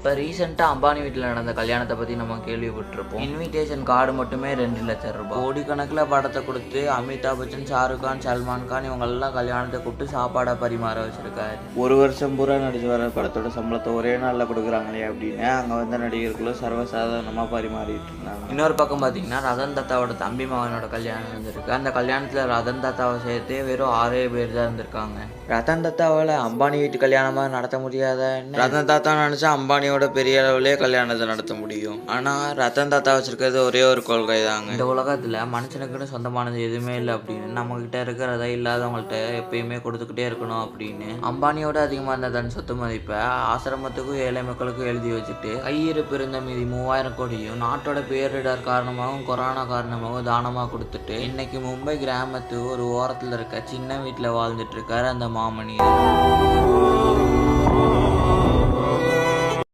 இப்போ ரீசெண்டாக அம்பானி வீட்டில் நடந்த கல்யாணத்தை பற்றி நம்ம கேள்விப்பட்டிருப்போம். இன்விடேஷன் கார்டு மட்டுமே 2 லட்சம் ரூபாய். கோடிக்கணக்கில் படத்தை கொடுத்து அமிதாப் பச்சன், ஷாருக் கான், சல்மான் கான் இவங்கெல்லாம் கல்யாணத்தை கூப்பிட்டு சாப்பாடை பரிமாற வச்சிருக்காரு. ஒரு வருஷம் பூரா நடிச்சு வர படத்தோட சம்பளத்தை ஒரே நாளில் கொடுக்குறாங்களே அப்படின்னு அங்கே வந்த நடிகர்களும் சர்வசாதாரணமாக பரிமாறிட்டு இருந்தாங்க. இன்னொரு பக்கம் பார்த்தீங்கன்னா ரதன் தாத்தாவோட தம்பி மகனோட கல்யாணம் இருந்திருக்கு. அந்த கல்யாணத்தில் ரதன் தாத்தாவை சேர்த்தே வெறும் 6 பேர் தான் இருந்திருக்காங்க. ரதன் தாத்தாவால் அம்பானி வீட்டு கல்யாணமாக நடத்த முடியாதுன்னு ரத்தன் தாத்தா நினச்சா அம்பானியோட பெரிய அளவுலேயே கல்யாணத்தை நடத்த முடியும். ஆனால் ரத்தன் தாத்தா வச்சிருக்கிறது ஒரே ஒரு கொள்கை தாங்க. இந்த உலகத்தில் மனுஷனுக்குன்னு சொந்தமானது எதுவுமே இல்லை அப்படின்னு நம்மகிட்ட இருக்கிறத இல்லாதவங்கள்ட்ட எப்பயுமே கொடுத்துக்கிட்டே இருக்கணும் அப்படின்னு அம்பானியோட அதிகமாக இருந்த தன் சொத்து மதிப்பை ஆசிரமத்துக்கும் ஏழை மக்களுக்கும் எழுதி வச்சுட்டு கையிருப்பு இருந்த மீதி 3000 கோடியும் நாட்டோட பேரிடர் காரணமாகவும் கொரோனா காரணமாகவும் தானமாக கொடுத்துட்டு இன்னைக்கு மும்பை கிராமத்து ஒரு ஓரத்தில் இருக்க சின்ன வீட்டில் வாழ்ந்துட்டு இருக்காரு அந்த மாமணி.